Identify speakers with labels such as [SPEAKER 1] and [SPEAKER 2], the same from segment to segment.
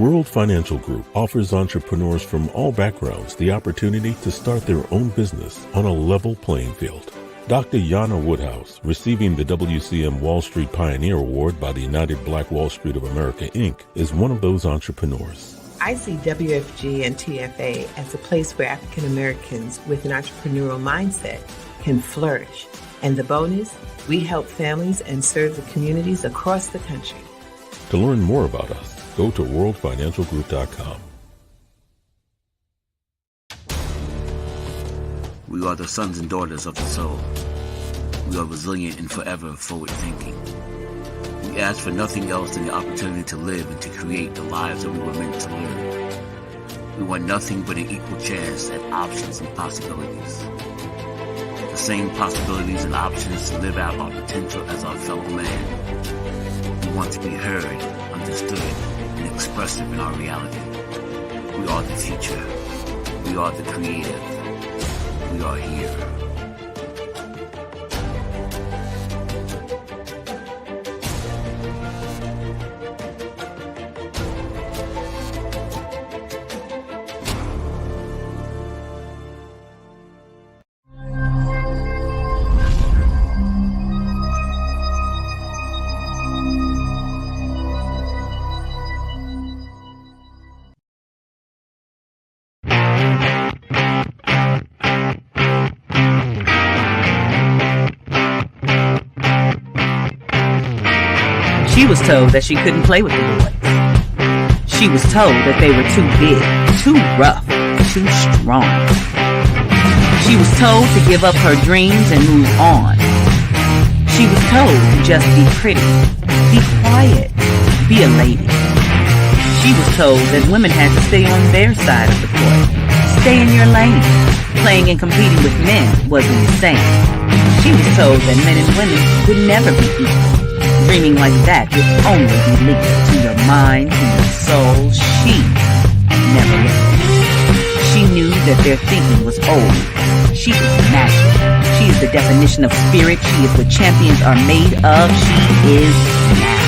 [SPEAKER 1] World Financial Group offers entrepreneurs from all backgrounds the opportunity to start their own business on a level playing field. Dr. Jana Woodhouse, receiving the WCM Wall Street Pioneer Award by the United Black Wall Street of America, Inc., is one of those entrepreneurs.
[SPEAKER 2] I see WFG and TFA as a place where African Americans with an entrepreneurial mindset can flourish. And the bonus, we help families and serve the communities across the country.
[SPEAKER 1] To learn more about us, go to worldfinancialgroup.com.
[SPEAKER 3] We are the sons and daughters of the soul. We are resilient and forever forward-thinking. We ask for nothing else than the opportunity to live and to create the lives that we were meant to live. We want nothing but an equal chance at options and possibilities. The same possibilities and options to live out our potential as our fellow man. We want to be heard, understood, and expressive in our reality. We are the future. We are the creative. We are here.
[SPEAKER 4] She was told that she couldn't play with the boys. She was told that they were too big, too rough, too strong. She was told to give up her dreams and move on. She was told to just be pretty, be quiet, be a lady. She was told that women had to stay on their side of the court, stay in your lane. Playing and competing with men wasn't the same. She was told that men and women would never be equal. Dreaming like that would only be linked to your mind, to your soul. She never listened. She knew that their thinking was old. She is magic. She is the definition of spirit. She is what champions are made of. She is now.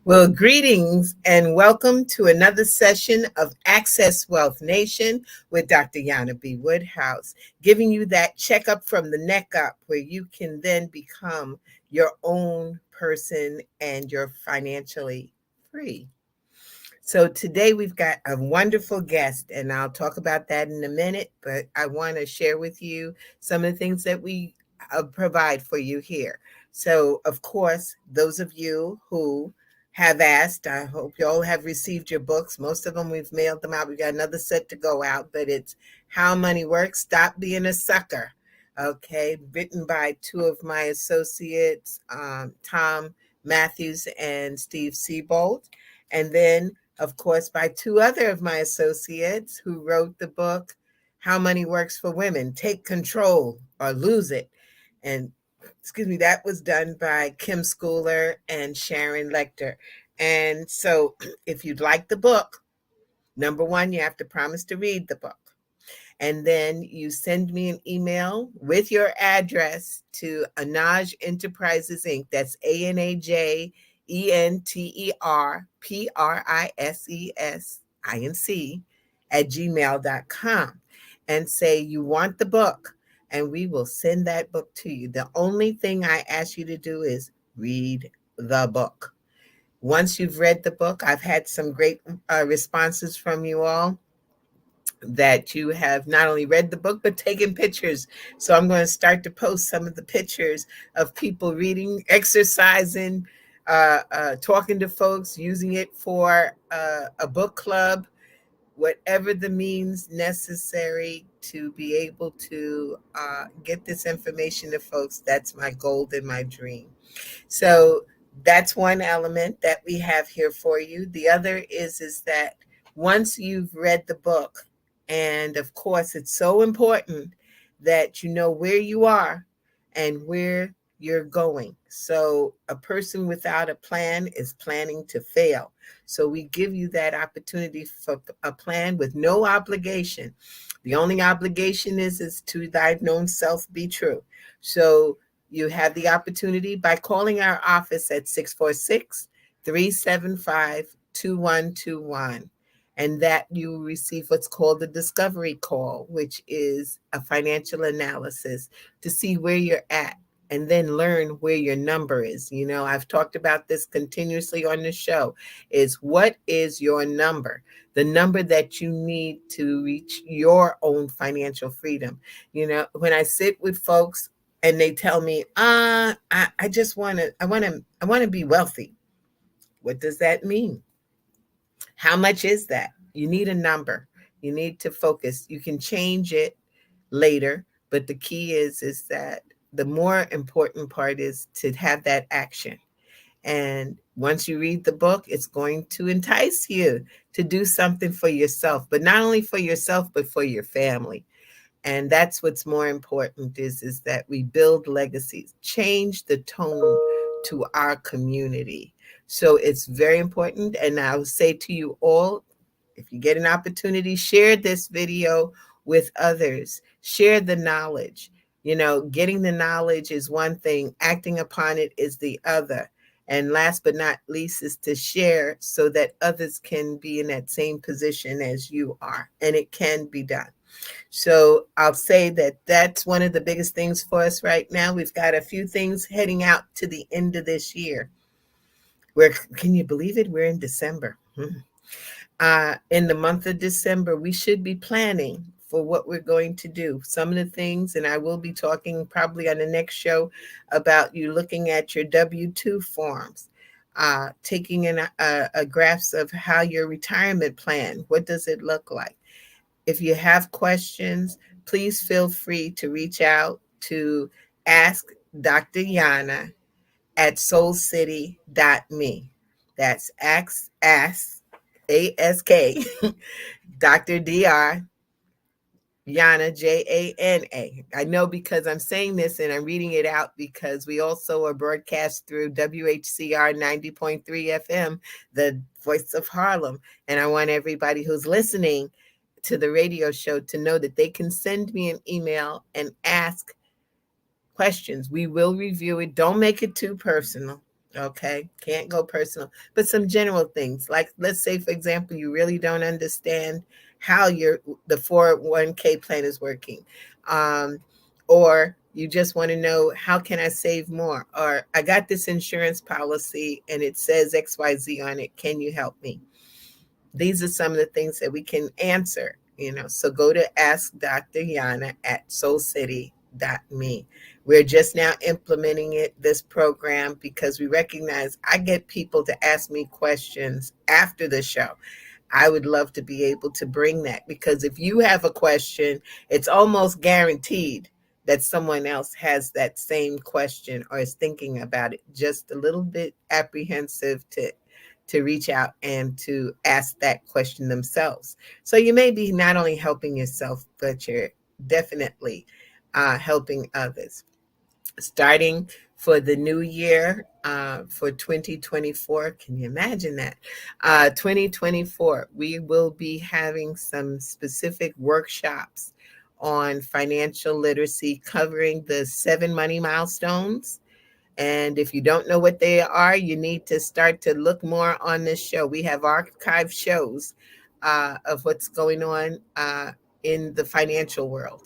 [SPEAKER 2] Well, greetings and welcome to another session of Access Wealth Nation with Dr. Jana B. Woodhouse, giving you that checkup from the neck up where you can then become your own person and you're financially free. So today we've got a wonderful guest, and I'll talk about that in a minute, but I want to share with you some of the things that we provide for you here. So, of course, those of you who have asked, I hope you all have received your books. Most of them, we've mailed them out. We got another set to go out, but it's How Money Works, Stop Being a Sucker. Okay, written by two of my associates, Tom Matthews and Steve Siebold. And then, of course, by two other of my associates who wrote the book, How Money Works for Women, Take Control or Lose It. And that was done by Kim Schooler and Sharon Lecter. And so if you'd like the book, number one, you have to promise to read the book. And then you send me an email with your address to Anaj Enterprises, Inc. That's ANAJENTERPRISES @gmail.com and say you want the book. And we will send that book to you. The only thing I ask you to do is read the book. Once you've read the book, I've had some great responses from you all that you have not only read the book, but taken pictures. So I'm going to start to post some of the pictures of people reading, exercising, talking to folks, using it for a book club, whatever the means necessary to be able to get this information to folks. That's my goal and my dream. So that's one element that we have here for you. The other is that once you've read the book, and of course, it's so important that you know where you are and where you're going. So a person without a plan is planning to fail. So we give you that opportunity for a plan with no obligation. The only obligation is to thy known self be true. So you have the opportunity by calling our office at 646-375-2121. And that you will receive what's called the discovery call, which is a financial analysis to see where you're at and then learn where your number is. You know, I've talked about this continuously on the show, is what is your number? The number that you need to reach your own financial freedom. You know, when I sit with folks and they tell me, I just want to be wealthy. What does that mean? How much is that? You need a number. You need to focus. You can change it later, but the key is that the more important part is to have that action. And once you read the book, it's going to entice you to do something for yourself, but not only for yourself, but for your family. And that's what's more important is that we build legacies, change the tone to our community. So it's very important. And I'll say to you all, if you get an opportunity, share this video with others, share the knowledge. You know, getting the knowledge is one thing, acting upon it is the other. And last but not least is to share so that others can be in that same position as you are. And it can be done. So I'll say that that's one of the biggest things for us right now. We've got a few things heading out to the end of this year. Can you believe it? We're in December. In the month of December, we should be planning for what we're going to do. Some of the things, and I will be talking probably on the next show about you looking at your W-2 forms, taking in a grasp of how your retirement plan, what does it look like? If you have questions, please feel free to reach out to Ask Dr. Jana at soulcity.me. That's ask, A-S-K, Dr. Dr. Jana, Jana. I know because I'm saying this and I'm reading it out because we also are broadcast through WHCR 90.3 FM, the voice of Harlem. And I want everybody who's listening to the radio show to know that they can send me an email and ask questions. We will review it. Don't make it too personal. Okay. Can't go personal, but some general things like, let's say, for example, you really don't understand how the 401k plan is working. Or you just want to know, how can I save more? Or I got this insurance policy and it says XYZ on it. Can you help me? These are some of the things that we can answer, so go to Ask Dr. Jana at soulcity.me. We're just now implementing this program because we recognize I get people to ask me questions after the show. I would love to be able to bring that because if you have a question, it's almost guaranteed that someone else has that same question or is thinking about it, just a little bit apprehensive to reach out and to ask that question themselves. So you may be not only helping yourself, but you're definitely helping others. Starting for the new year, for 2024, can you imagine that? 2024, we will be having some specific workshops on financial literacy covering the 7 money milestones. And if you don't know what they are, you need to start to look more on this show. We have archive shows of what's going on in the financial world.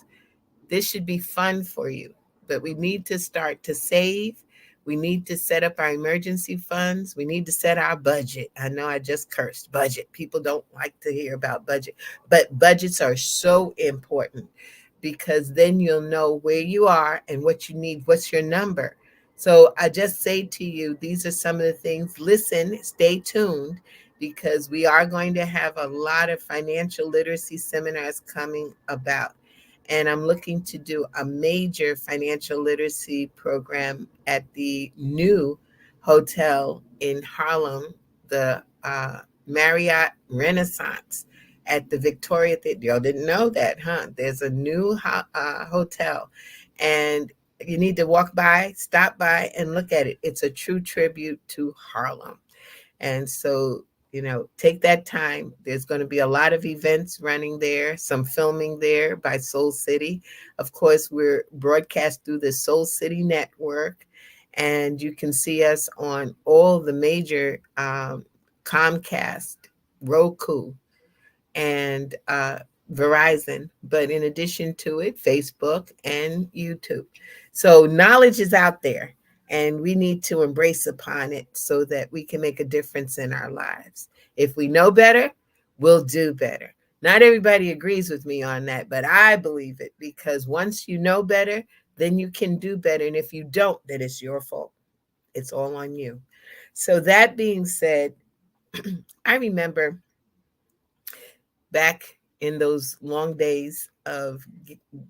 [SPEAKER 2] This should be fun for you, but we need to start to save. We need to set up our emergency funds. We need to set our budget. I know I just cursed budget. People don't like to hear about budget, but budgets are so important because then you'll know where you are and what you need. What's your number? So I just say to you, these are some of the things. Listen, stay tuned because we are going to have a lot of financial literacy seminars coming about. And I'm looking to do a major financial literacy program at the new hotel in Harlem, the Marriott Renaissance at the Victoria Theater. Y'all didn't know that, huh? There's a new hotel. And you need to walk by, stop by, and look at it. It's a true tribute to Harlem. And so, take that time. There's going to be a lot of events running there, some filming there by Soul City. Of course, we're broadcast through the Soul City network, and you can see us on all the major Comcast, Roku, and Verizon, but in addition to it, Facebook and YouTube. So knowledge is out there, and we need to embrace upon it so that we can make a difference in our lives. If we know better, we'll do better. Not everybody agrees with me on that, but I believe it, because once you know better, then you can do better. And if you don't, then it's your fault. It's all on you. So that being said, I remember back in those long days of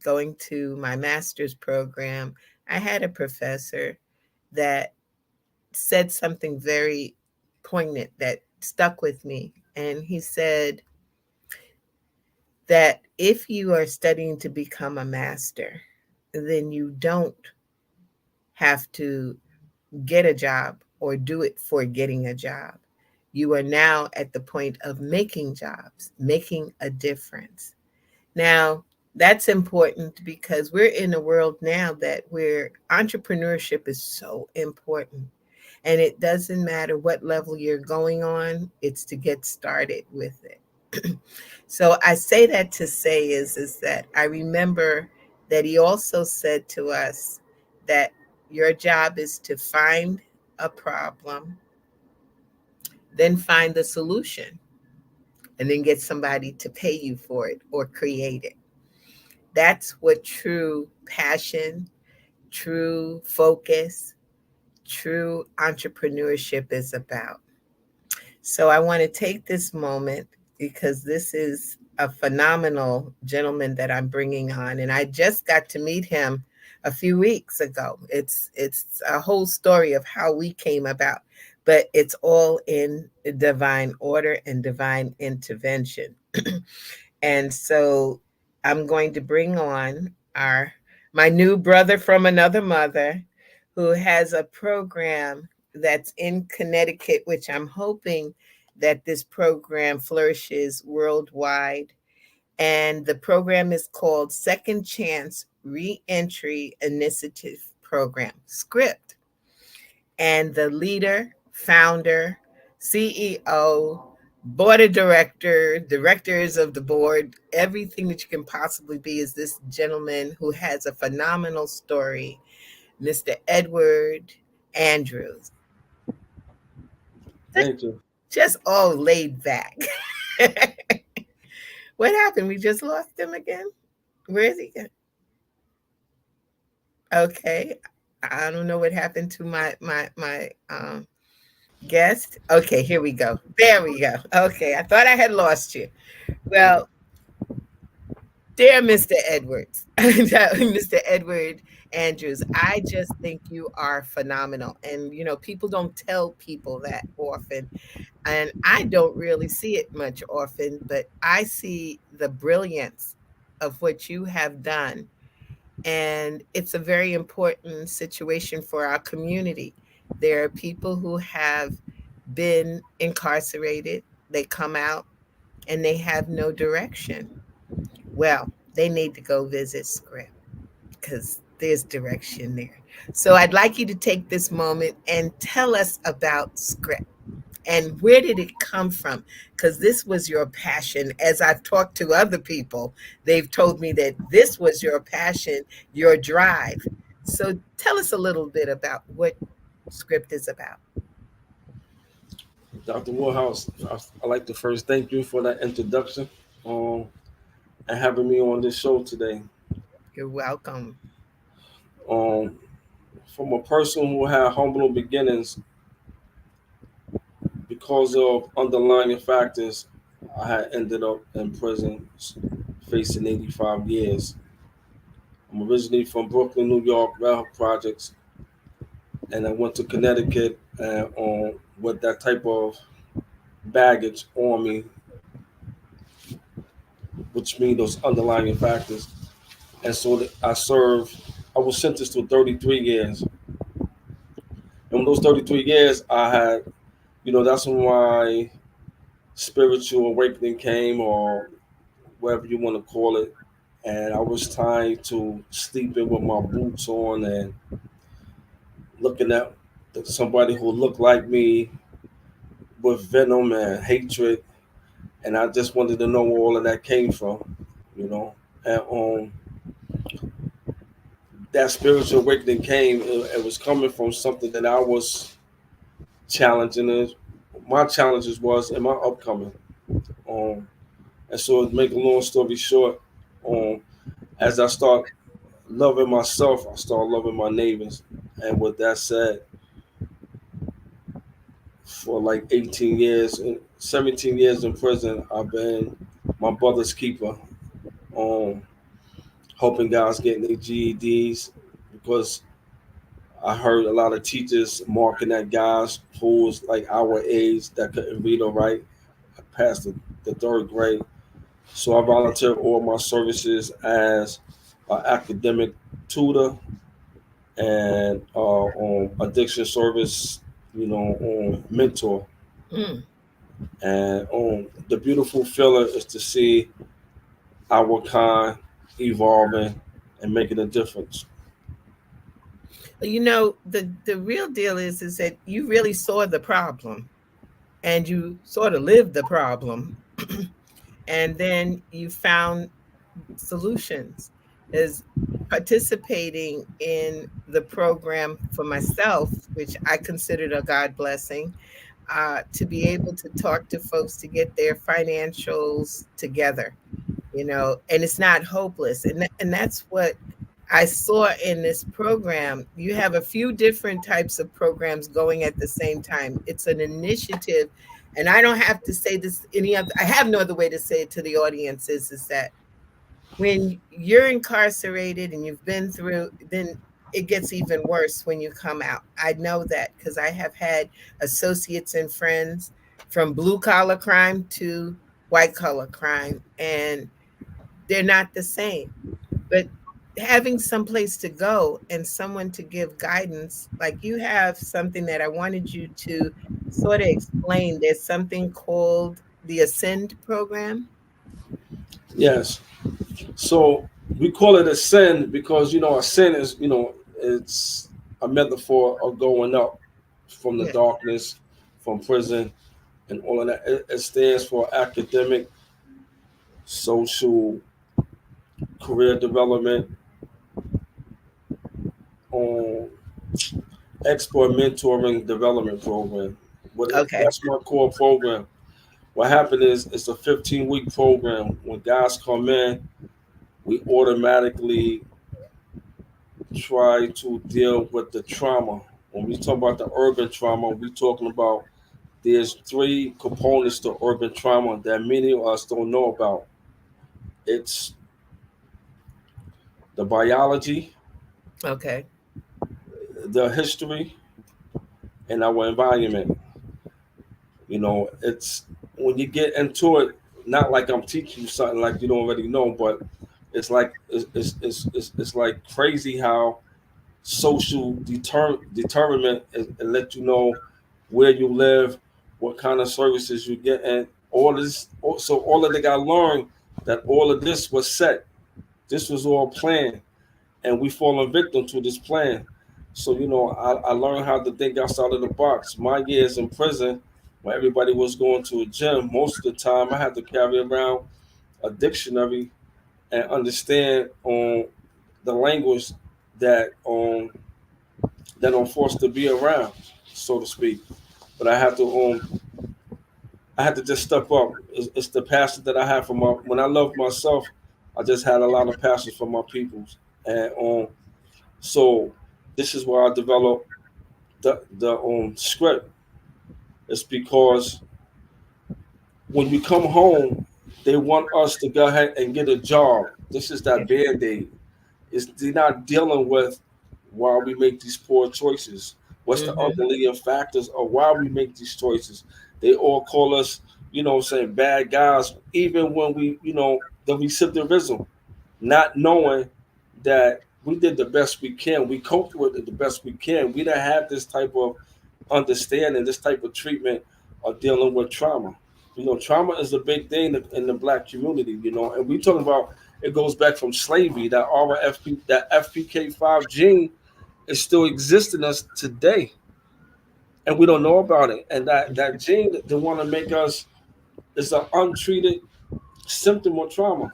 [SPEAKER 2] going to my master's program, I had a professor that said something very poignant that stuck with me. And he said that if you are studying to become a master, then you don't have to get a job or do it for getting a job. You are now at the point of making jobs, making a difference. Now, that's important because we're in a world now where entrepreneurship is so important. And it doesn't matter what level you're going on, it's to get started with it. So I say that to say is that I remember that he also said to us that your job is to find a problem, then find the solution, and then get somebody to pay you for it or create it. That's what true passion, true focus, true entrepreneurship is about. So I want to take this moment because this is a phenomenal gentleman that I'm bringing on, and I just got to meet him a few weeks ago. It's a whole story of how we came about, but it's all in divine order and divine intervention. And so I'm going to bring on my new brother from another mother, who has a program that's in Connecticut, which I'm hoping that this program flourishes worldwide. And the program is called Second Chance Reentry Initiative Program, SCRIP. And the leader, founder, CEO, board of directors of the board, everything that you can possibly be, is this gentleman who has a phenomenal story, Mr. Edward Andrews.
[SPEAKER 5] Thank you.
[SPEAKER 2] Just all laid back. What happened? We just lost him again? Where is he? Okay. I don't know what happened to my guest. Okay, here we go. There we go. Okay, I thought I had lost you. Well, dear Mr. Edwards, Mr. Edward Andrews, I just think you are phenomenal. And, people don't tell people that often. And I don't really see it much often, but I see the brilliance of what you have done. And it's a very important situation for our community. There are people who have been incarcerated, they come out and they have no direction. Well, they need to go visit SCRIP because there's direction there. So I'd like you to take this moment and tell us about SCRIP. And where did it come from? Because this was your passion. As I've talked to other people, they've told me that this was your passion, your drive. So tell us a little bit about what SCRIP is about.
[SPEAKER 5] Dr. Woodhouse, I'd like to first thank you for that introduction and having me on this show today.
[SPEAKER 2] You're welcome.
[SPEAKER 5] Um, from a person who had humble beginnings, because of underlying factors, I had ended up in prison facing 85 years. I'm originally from Brooklyn, New York, Red Hook Projects, and I went to Connecticut with that type of baggage on me, which means those underlying factors. And so I was sentenced to 33 years. And in those 33 years, I had, that's when my spiritual awakening came, or whatever you want to call it. And I was trying to sleeping with my boots on and looking at somebody who looked like me with venom and hatred. And I just wanted to know where all of that came from, you know. And that spiritual awakening came, it was coming from something that I was challenging. My challenges was in my upcoming. Um, and so, to make a long story short, um, as I start loving myself, I start loving my neighbors. And with that said, for like 18 years, 17 years in prison, I've been my brother's keeper, um, helping guys getting their GEDs, because I heard a lot of teachers marking at guys who was like our age that couldn't read or write past the third grade. So I volunteer all my services as an academic tutor and on addiction service, on mentor.
[SPEAKER 2] Mm.
[SPEAKER 5] And the beautiful feeling is to see our kind evolving and making a difference.
[SPEAKER 2] You know, the real deal is that you really saw the problem and you sort of lived the problem. And then you found solutions. Is participating in the program for myself, which I considered a God blessing, to be able to talk to folks to get their financials together, and it's not hopeless. And that's what I saw in this program. You have a few different types of programs going at the same time. It's an initiative. And I don't have to say this any other, I have no other way to say it to the audience is that when you're incarcerated and you've been through, then it gets even worse when you come out. I know that because I have had associates and friends from blue collar crime to white collar crime, and they're not the same. But having someplace to go and someone to give guidance, like you have something that I wanted you to sort of explain. There's something called the Ascend program.
[SPEAKER 5] Yes. So we call it a sin because a sin is it's a metaphor of going up from the
[SPEAKER 2] Yeah.
[SPEAKER 5] darkness, from prison, and all of that. It stands for academic, social, career development, um, expert mentoring development program.
[SPEAKER 2] Okay.
[SPEAKER 5] That's my core program. What happened is it's a 15-week program. When guys come in, we automatically try to deal with the trauma. When we talk about the urban trauma, we talking about there's three components to urban trauma that many of us don't know about. It's the biology,
[SPEAKER 2] Okay.
[SPEAKER 5] the history, and our environment. It's when you get into it, not like I'm teaching you something like you don't already know, but it's like crazy how social determinant and let you know where you live, what kind of services you get, and all this. So all of the guy learned that all of this was set. This was all planned, and we fallen victim to this plan. So I learned how to think outside of the box. My years in prison, when everybody was going to a gym, most of the time I had to carry around a dictionary and understand the language that I'm forced to be around, so to speak. But I had to just step up. It's the passion that I have for my. When I love myself, I just had a lot of passion for my peoples, and so this is where I developed the script. It's because when you come home, they want us to go ahead and get a job. This is that band aid. They're not dealing with why we make these poor choices. What's the
[SPEAKER 2] Hmm.
[SPEAKER 5] underlying factors of why we make these choices? They all call us, saying bad guys, even when the recidivism, not knowing that we did the best we can. We coped with it the best we can. We didn't have this type of understanding, this type of treatment of dealing with trauma. Trauma is a big thing in the black community. And we talking about it goes back from slavery. That RFP, that FPK5 gene is still existing us today, and we don't know about it. And that gene, they want to make us is an untreated symptom of trauma,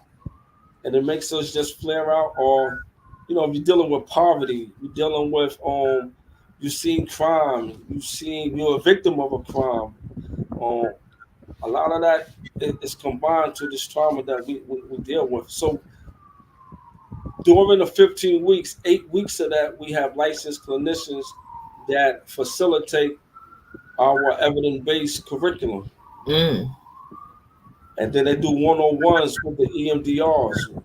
[SPEAKER 5] and it makes us just flare out. Or, if you're dealing with poverty, you're dealing with you seen crime, you're a victim of a crime. Um, a lot of that is combined to this trauma that we deal with. So during the 15 weeks, 8 weeks of that, we have licensed clinicians that facilitate our evidence-based curriculum.
[SPEAKER 2] Mm.
[SPEAKER 5] And then they do one-on-ones with the EMDRs.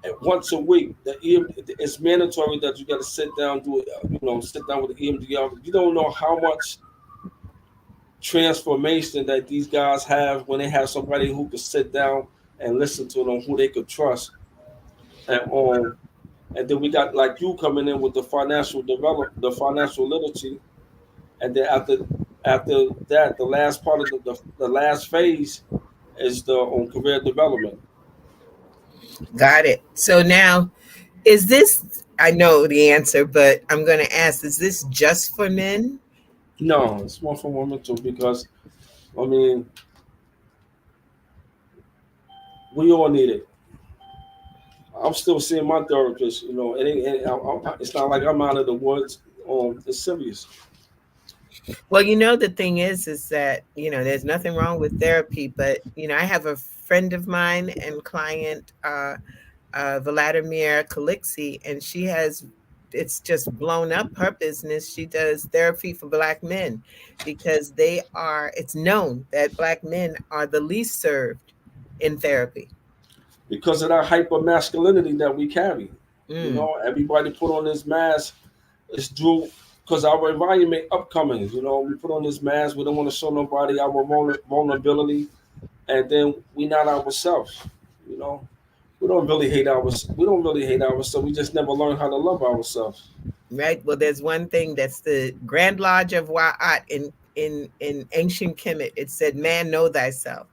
[SPEAKER 5] And once a week, it's mandatory that you got to sit down, sit down with the EMDR. You don't know how much transformation that these guys have when they have somebody who could sit down and listen to them, who they could trust. And then we got like you coming in with the financial literacy, and then after that, the last part of the last phase is the career development.
[SPEAKER 2] Got it. So now, is this, I know the answer, but I'm going to ask, is this just for men?
[SPEAKER 5] No, it's more for women too, because I mean we all need it. I'm still seeing my therapist. It's not like I'm out of the woods. It's serious.
[SPEAKER 2] Well, the thing is that, there's nothing wrong with therapy, but, I have a friend of mine and client, Vladimir Kalixi, and it's just blown up her business. She does therapy for Black men because it's known that Black men are the least served in therapy.
[SPEAKER 5] Because of that hyper masculinity that we carry.
[SPEAKER 2] Mm.
[SPEAKER 5] Everybody put on this mask. It's due because our environment upcoming. We put on this mask. We don't want to show nobody our vulnerability, and then we not ourselves. You know, we don't really hate ourselves. We don't really hate ourselves. We just never learn how to love ourselves.
[SPEAKER 2] Right. Well, there's one thing that's the Grand Lodge of Wa'at in ancient Kemet. It said, "Man, know thyself,"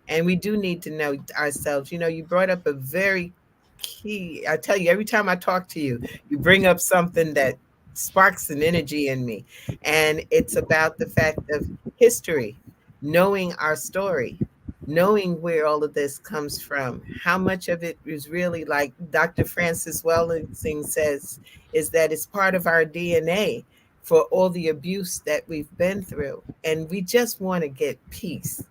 [SPEAKER 2] and we do need to know ourselves. You brought up a very key. I tell you, every time I talk to you, you bring up something that sparks an energy in me, and it's about the fact of history, knowing our story, knowing where all of this comes from, how much of it is really, like Dr. Francis Wellington says, is that it's part of our DNA for all the abuse that we've been through. And we just want to get peace.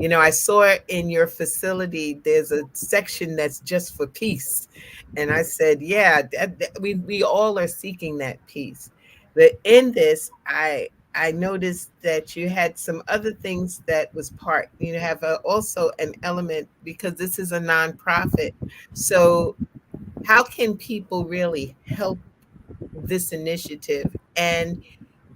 [SPEAKER 2] I saw in your facility, there's a section that's just for peace. And I said, yeah, we all are seeking that peace. But in this, I noticed that you had some other things that was part. You have also an element because this is a nonprofit. So how can people really help this initiative? And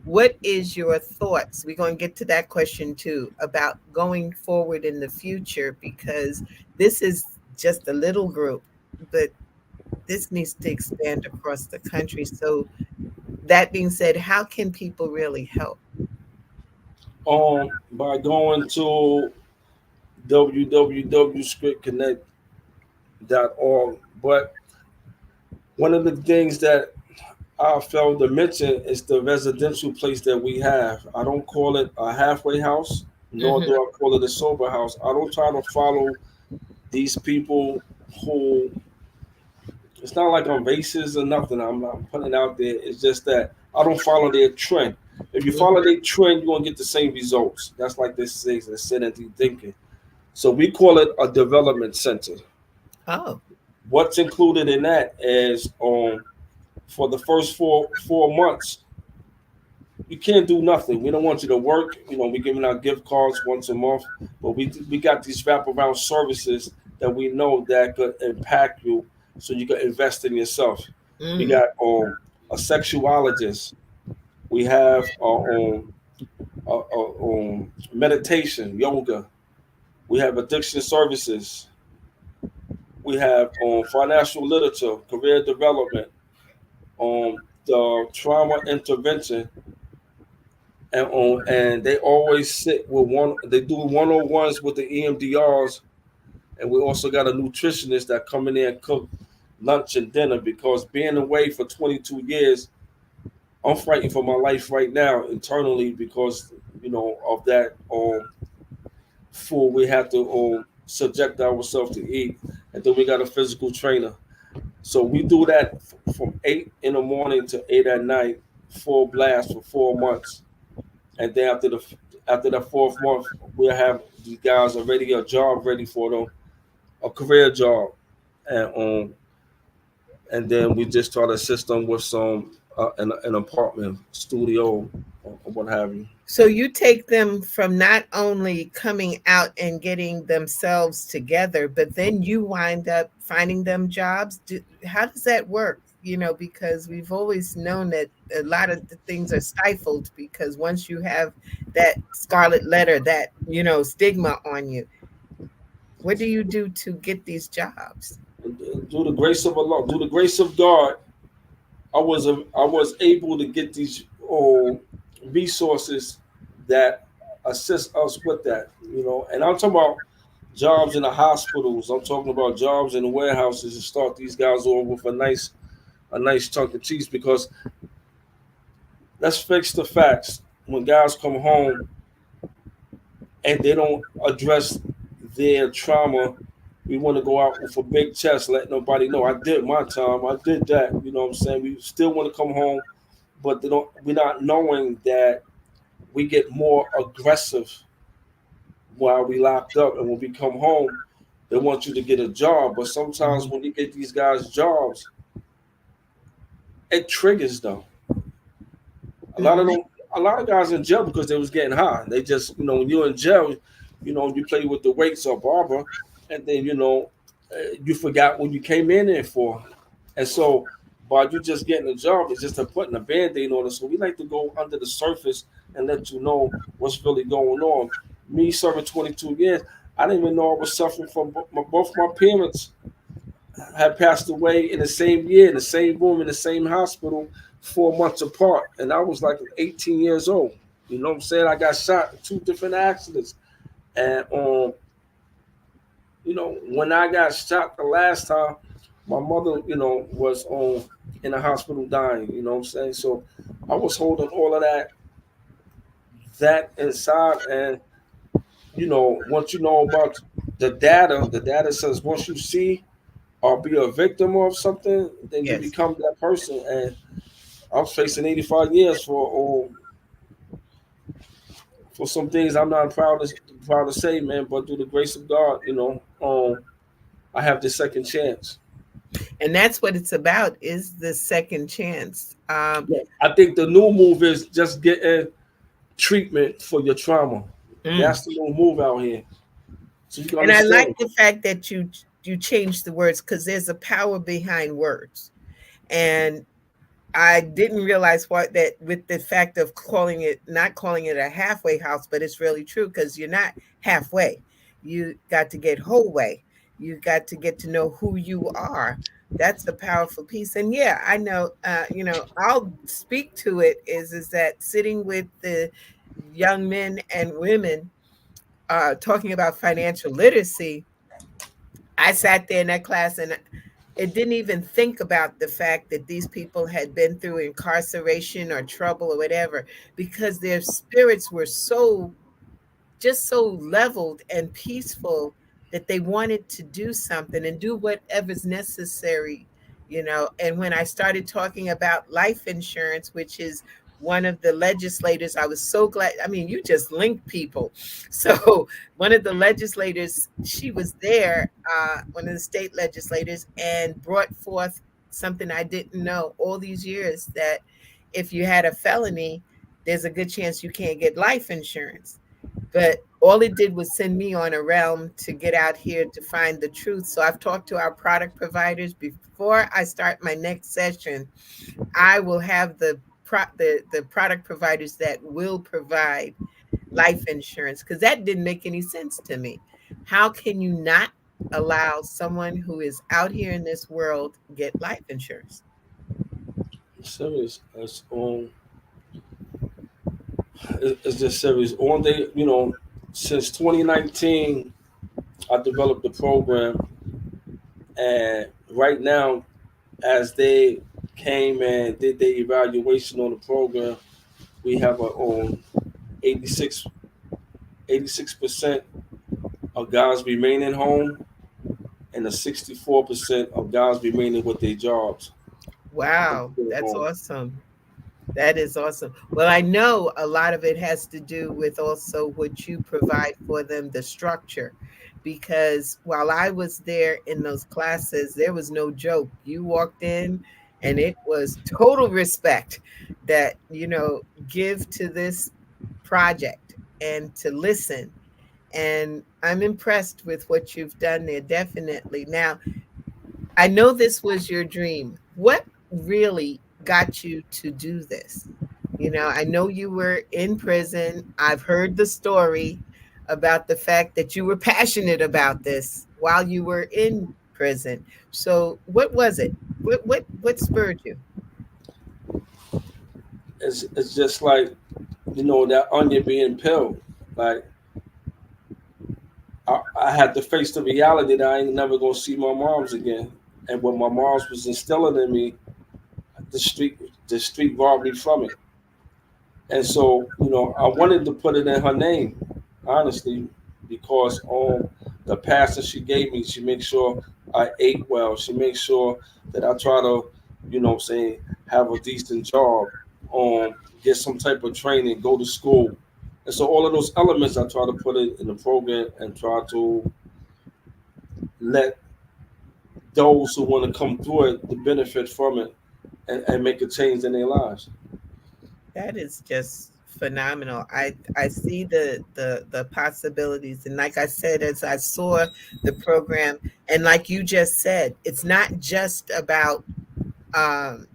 [SPEAKER 2] what is your thoughts? We're going to get to that question too about going forward in the future, because this is just a little group, but this needs to expand across the country. So that being said, how can people really help?
[SPEAKER 5] By going to www.scriptconnect.org. But one of the things that I failed to mention is the residential place that we have. I don't call it a halfway house, nor do
[SPEAKER 2] Hmm.
[SPEAKER 5] I call it a sober house. I don't try to follow these people who. It's not like I'm racist or nothing. I'm not putting it out there. It's just that I don't follow their trend. If you follow their trend, you're gonna get the same results. That's like this says insanity thinking. So we call it a development center.
[SPEAKER 2] Oh.
[SPEAKER 5] What's included in that is for the first four months, you can't do nothing. We don't want you to work. We're giving out gift cards once a month, but we got these wraparound services that we know that could impact you, so you can invest in yourself. We
[SPEAKER 2] Mm.
[SPEAKER 5] got a sexuologist. We have meditation, yoga. We have addiction services. We have financial literature, career development, the trauma intervention, and they always sit with one. They do 101s with the EMDRs, and we also got a nutritionist that come in there and cook lunch and dinner because being away for 22 years, I'm fighting for my life right now internally because of that food we have to subject ourselves to eat, and then we got a physical trainer. So we do that from 8 in the morning to 8 at night, full blast for 4 months, and then after the fourth month, we'll have these guys already a job ready for them, a career job, and then we just try to assist them with some an apartment, studio, or what have you.
[SPEAKER 2] So you take them from not only coming out and getting themselves together, but then you wind up finding them jobs. How does that work? Because we've always known that a lot of the things are stifled because once you have that scarlet letter, that, stigma on you, what do you do to get these jobs?
[SPEAKER 5] Through the grace of Allah, through the grace of God, I was able to get these resources that assist us with that, And I'm talking about jobs in the hospitals. I'm talking about jobs in the warehouses and start these guys off with a nice chunk of cheese because let's fix the facts. When guys come home and they don't address their trauma, we want to go out with a big chest, let nobody know I did my time, I did that. You know what I'm saying? We still want to come home, but we're not knowing that we get more aggressive while we locked up, and when we come home, they want you to get a job. But sometimes when you get these guys jobs, it triggers them. A lot of them, a lot of guys in jail because they was getting high. They just, when you're in jail, you play with the weights or barber, and then you forgot what you came in there for, and so by you just getting a job, it's just putting a band-aid on it. So we like to go under the surface and let you know what's really going on. Me serving 22 years, I didn't even know I was suffering from both my parents had passed away in the same year, in the same room, in the same hospital, 4 months apart. And I was like 18 years old. You know what I'm saying? I got shot in two different accidents. And when I got shot the last time, my mother, was in the hospital dying, you know what I'm saying? So I was holding all of that inside. And, once you know about the data says once you see or be a victim of something, then you
[SPEAKER 2] Yes.
[SPEAKER 5] become that person. And I'm facing 85 years for some things I'm not proud to say, man. But through the grace of God, I have this second chance.
[SPEAKER 2] And that's what it's about, is the second chance.
[SPEAKER 5] Yeah. I think the new move is just getting treatment for your trauma.
[SPEAKER 2] Mm.
[SPEAKER 5] That's the new move out here. So you can
[SPEAKER 2] And I like
[SPEAKER 5] understand.
[SPEAKER 2] the fact that you change the words, because there's a power behind words. And I didn't realize what that, with the fact of not calling it a halfway house, but it's really true, because you're not halfway. You got to get whole way. You got to get to know who you are. That's a powerful piece. And yeah, I know, I'll speak to it is that sitting with the young men and women talking about financial literacy, I sat there in that class and it didn't even think about the fact that these people had been through incarceration or trouble or whatever, because their spirits were just so leveled and peaceful that they wanted to do something and do whatever's necessary. And when I started talking about life insurance, which is one of the legislators, I was so glad. I mean, you just link people. So one of the legislators, she was there, one of the state legislators, and brought forth something I didn't know all these years, that if you had a felony, there's a good chance you can't get life insurance. But all it did was send me on a realm to get out here to find the truth. So I've talked to our product providers. Before I start my next session, I will have the product providers that will provide life insurance, because that didn't make any sense to me. How can you not allow someone who is out here in this world get life insurance?
[SPEAKER 5] Serious. It's just serious. On day, since 2019, I developed the program, and right now, as they came and did their evaluation on the program, we have a 86 86% of guys remaining home, and a 64% of guys remaining with their jobs.
[SPEAKER 2] Wow, that's awesome. That is awesome. Well, I know a lot of it has to do with also what you provide for them, the structure. Because while I was there in those classes, there was no joke. You walked in and it was total respect that, give to this project and to listen. And I'm impressed with what you've done there, definitely. Now, I know this was your dream. What really got you to do this? I know you were in prison. I've heard the story about the fact that you were passionate about this while you were in prison. So, what was it? What spurred you?
[SPEAKER 5] It's just like that onion being peeled. Like I had to face the reality that I ain't never gonna see my moms again. And what my moms was instilling in me, the street the street robbed me from it. And so, I wanted to put it in her name, honestly, because the pastor she gave me, she makes sure I ate well. She makes sure that I try to, say, have a decent job, get some type of training, go to school. And so all of those elements I try to put it in the program and try to let those who want to come through it to benefit from it and make a change in their lives.
[SPEAKER 2] That is just phenomenal. I see the possibilities, and like I said, as I saw the program, and like you just said, it's not just about um,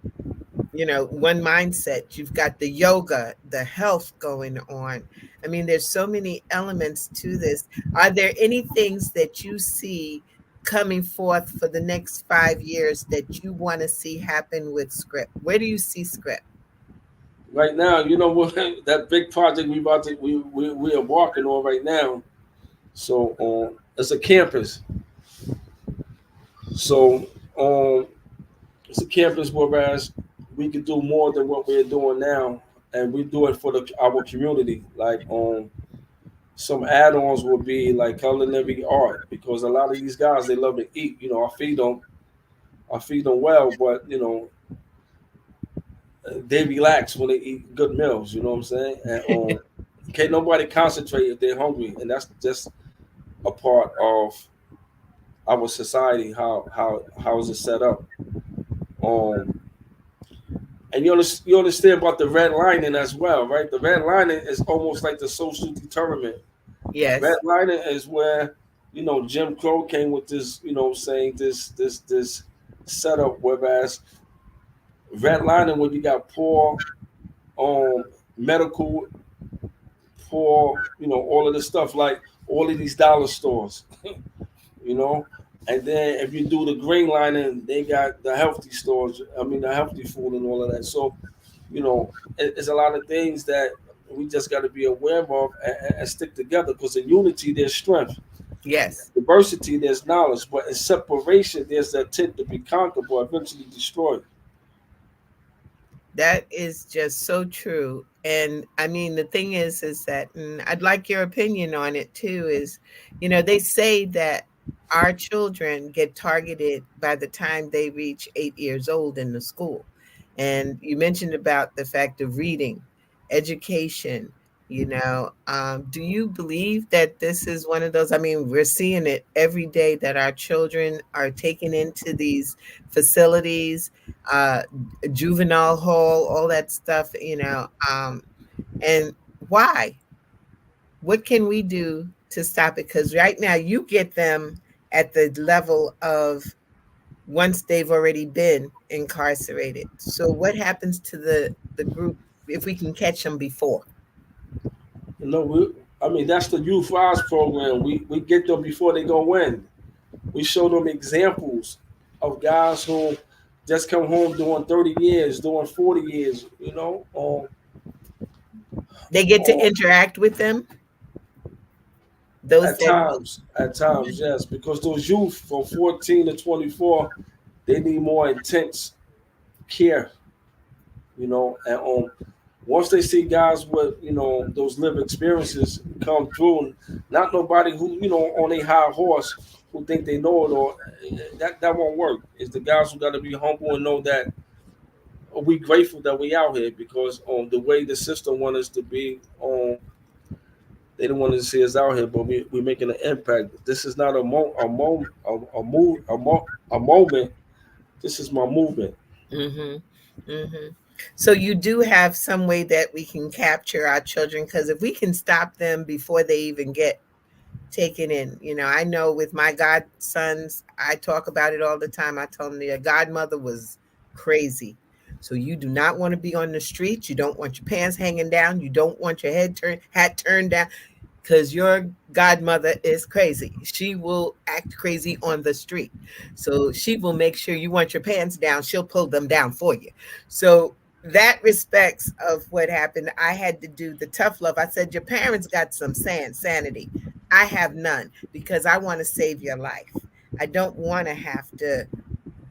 [SPEAKER 2] one mindset. You've got the yoga, the health going on. I mean, there's so many elements to this. Are there any things that you see coming forth for the next 5 years that you want to see happen with SCRIP? Where do you see SCRIP?
[SPEAKER 5] Right now, what that big project we are working on right now. So it's a campus. So it's a campus whereas we can do more than what we're doing now, and we do it for our community. Like some add-ons would be like culinary art because a lot of these guys they love to eat. I feed them well, but they relax when they eat good meals. You know what I'm saying? And can't nobody concentrate if they're hungry, and that's just a part of our society. How is it set up? Um, and you understand about the red lining as well, right? The red lining is almost like the social determinant. Red
[SPEAKER 2] Yes.
[SPEAKER 5] lining is where Jim Crow came with this, saying this setup. Whereas red lining, when you got poor medical, poor, all of this stuff like all of these dollar stores, you know. And then if you do the green lining, they got the healthy stores. I mean, the healthy food and all of that. So, it's a lot of things that we just got to be aware of and stick together. Because in unity, there's strength.
[SPEAKER 2] Yes.
[SPEAKER 5] Diversity, there's knowledge. But in separation, there's that intent to be conquered or eventually destroyed.
[SPEAKER 2] That is just so true. And I mean, the thing is that, and I'd like your opinion on it too, is, they say that our children get targeted by the time they reach 8 years old in the school. And you mentioned about the fact of reading, education. Do you believe that this is one of those? I mean, we're seeing it every day that our children are taken into these facilities, uh, juvenile hall, all that stuff, and why? What can we do to stop it? Because right now you get them at the level of once they've already been incarcerated. So what happens to the group if we can catch them before?
[SPEAKER 5] I mean, that's the Youth Rise program. We get them before they go in. We show them examples of guys who just come home doing 30 years, doing 40 years,
[SPEAKER 2] They get to
[SPEAKER 5] Oh,
[SPEAKER 2] interact with them. Those
[SPEAKER 5] at
[SPEAKER 2] that.
[SPEAKER 5] times, yes, because those youth from 14 to 24, they need more intense care, and once they see guys with those lived experiences come through, and not nobody who on a high horse who think they know it all, that won't work. It's the guys who got to be humble and know that we grateful that we out here because the way the system want us to be they don't want to see us out here, but we're making an impact. This is not a moment. This is my movement.
[SPEAKER 2] Mm-hmm. Mm-hmm. So you do have some way that we can capture our children, because if we can stop them before they even get taken in, I know with my godsons, I talk about it all the time. I tell them their godmother was crazy. So you do not want to be on the street. You don't want your pants hanging down. You don't want your hat turned down, because your godmother is crazy. She will act crazy on the street. So she will make sure you want your pants down. She'll pull them down for you. So that respects of what happened. I had to do the tough love. I said, your parents got some sanity. I have none, because I want to save your life. I don't want to have to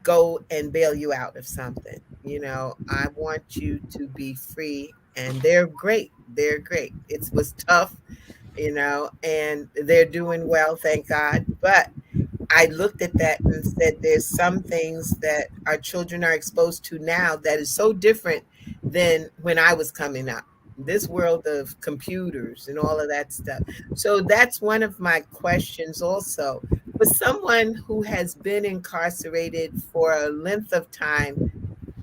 [SPEAKER 2] go and bail you out of something. I want you to be free. And they're great. They're great. It was tough, and they're doing well, thank God. But I looked at that and said, there's some things that our children are exposed to now that is so different than when I was coming up. This world of computers and all of that stuff. So that's one of my questions also. For someone who has been incarcerated for a length of time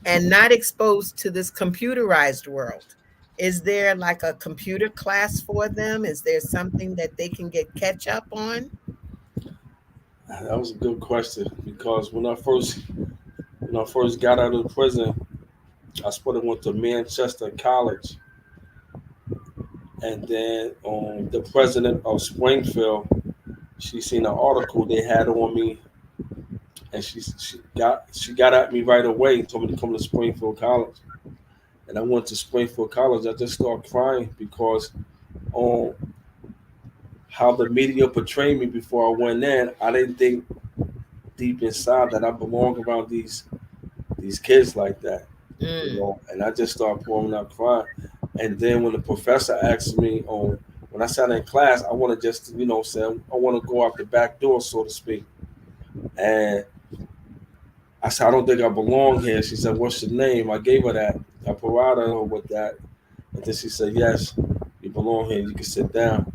[SPEAKER 2] and not exposed to this computerized world, is there like a computer class for them? Is there something that they can get catch up on?
[SPEAKER 5] That was a good question because when I first got out of prison, I spent went to Manchester College, and then the president of Springfield, she seen an article they had on me, and she got at me right away, told me to come to Springfield College, and I went to Springfield College. I just started crying because um how the media portrayed me before I went in. I didn't think deep inside that I belong around these kids like that,
[SPEAKER 2] Mm,
[SPEAKER 5] And I just started pouring out crying. And then when the professor asked me when I sat in class, I want to just say I want to go out the back door, so to speak. And I said I don't think I belong here. She said, "What's your name?" I gave her that. I provided her with that, and then she said, "Yes, you belong here. You can sit down."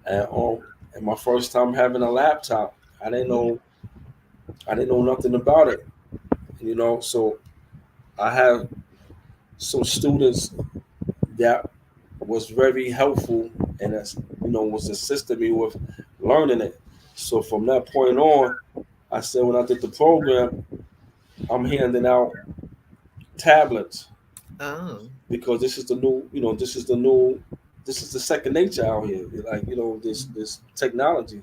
[SPEAKER 5] And my first time having a laptop, I didn't know I didn't know nothing about it, So I have some students that was very helpful and that's was assisting me with learning it. So from that point on, I said when I did the program, I'm handing out tablets
[SPEAKER 2] oh,
[SPEAKER 5] because this is the new, this is the second nature out here. Like this technology,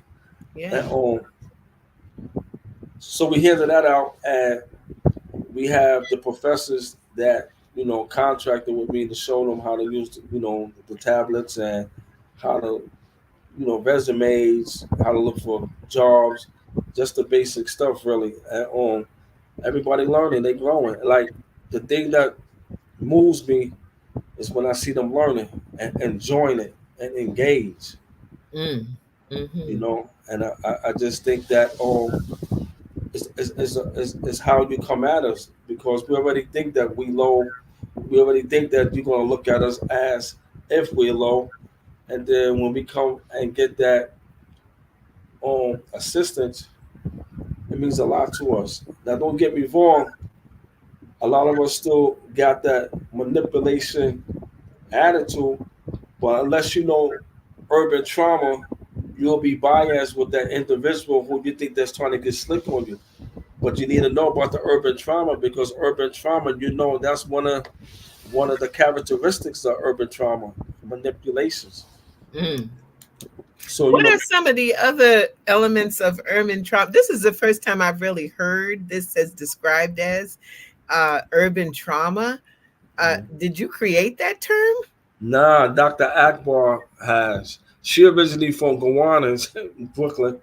[SPEAKER 2] yeah.
[SPEAKER 5] and so we handed that out, and we have the professors that contracted with me to show them how to use the tablets and how to resumes, how to look for jobs, just the basic stuff really. And everybody learning, they growing. Like the thing that moves me is when I see them learning and enjoying it and engage.
[SPEAKER 2] Mm, mm-hmm.
[SPEAKER 5] And I just think that is how you come at us because we already think that we low. We already think that you're gonna look at us as if we're low, and then when we come and get that assistance, it means a lot to us. Now, don't get me wrong. A lot of us still got that manipulation attitude, but unless you know urban trauma, you'll be biased with that individual who you think that's trying to get slick on you. But you need to know about the urban trauma because urban trauma, that's one of the characteristics of urban trauma, manipulations.
[SPEAKER 2] Mm.
[SPEAKER 5] So
[SPEAKER 2] What are some of the other elements of urban trauma? This is the first time I've really heard this as described as urban trauma. Did you create that term?
[SPEAKER 5] Nah, Dr. Akbar has. She originally from Guyana, Brooklyn,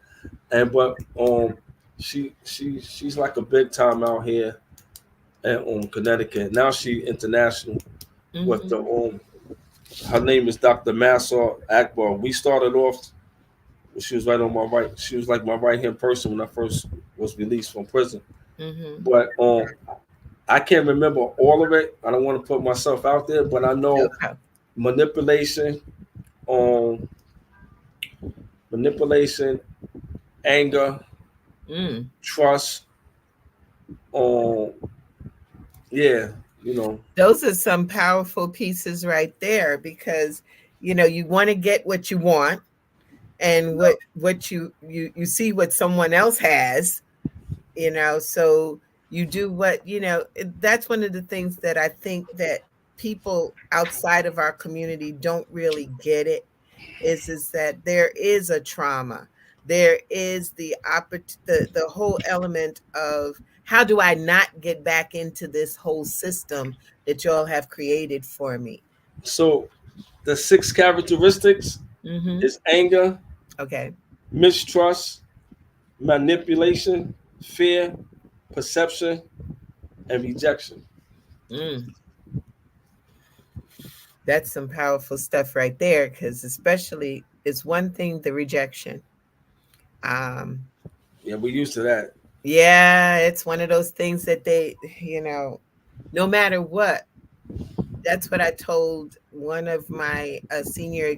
[SPEAKER 5] and but she's like a big time out here in Connecticut. Now she international with the
[SPEAKER 2] Mm-hmm.
[SPEAKER 5] her name is Dr. Massa Akbar. We started off. She was right on my right. She was like my right hand person when I first was released from prison.
[SPEAKER 2] Mm-hmm.
[SPEAKER 5] But I can't remember all of it. I don't want to put myself out there, but I know
[SPEAKER 2] Okay.
[SPEAKER 5] manipulation, um, manipulation, anger,
[SPEAKER 2] Mm.
[SPEAKER 5] trust, um, yeah, you know.
[SPEAKER 2] Those are some powerful pieces right there because you want to get what you want and what you see what someone else has, so you do what that's one of the things that I think that people outside of our community don't really get it is that there is a trauma. There is the whole element of how do I not get back into this whole system that y'all have created for me.
[SPEAKER 5] So the six characteristics
[SPEAKER 2] Mm-hmm.
[SPEAKER 5] is anger,
[SPEAKER 2] Okay.
[SPEAKER 5] mistrust, manipulation, fear, perception, and rejection.
[SPEAKER 2] Mm. That's some powerful stuff right there, because especially it's one thing, the rejection. um
[SPEAKER 5] Yeah, we used to that.
[SPEAKER 2] yeah, it's one of those things that they, no matter what. That's what I told one of my senior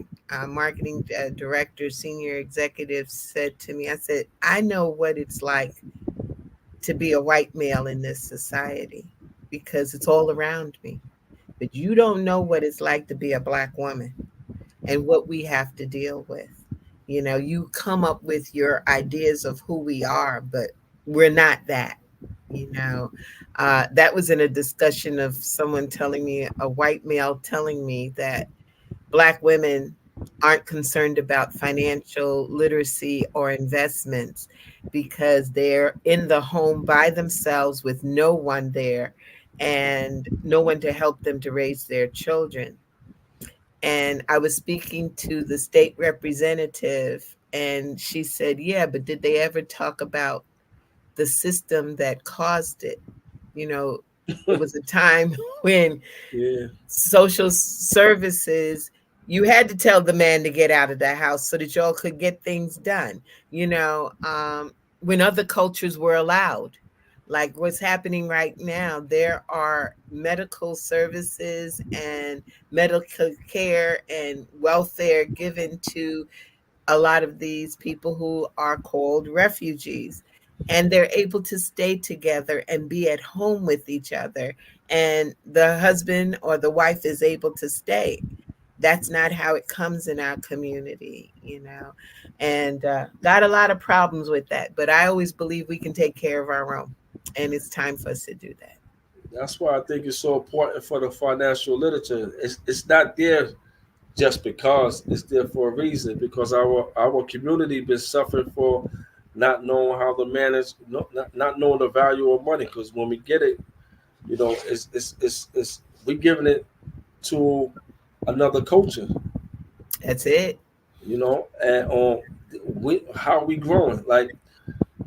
[SPEAKER 2] marketing directors, senior executives said to me. I said, I know what it's like to be a white male in this society because it's all around me. But you don't know what it's like to be a black woman and what we have to deal with. You come up with your ideas of who we are, but we're not that. You know, that was in a discussion of someone telling me, a white male telling me that black women aren't concerned about financial literacy or investments because they're in the home by themselves with no one there and no one to help them to raise their children. And I was speaking to the state representative, and she said, yeah, but did they ever talk about the system that caused it? You know, it was a time when
[SPEAKER 5] Yeah.
[SPEAKER 2] social services, you had to tell the man to get out of the house so that y'all could get things done, when other cultures were allowed. Like what's happening right now, there are medical services and medical care and welfare given to a lot of these people who are called refugees, and they're able to stay together and be at home with each other, and the husband or the wife is able to stay. That's not how it comes in our community. And got a lot of problems with that, but I always believe we can take care of our own, and it's time for us to do that.
[SPEAKER 5] That's why I think it's so important for the financial literature. It's not there just because, it's there for a reason, because our community been suffering for not knowing how to manage, not knowing the value of money. Because when we get it, it's we giving it to another culture,
[SPEAKER 2] That's it.
[SPEAKER 5] and we how we growing. Like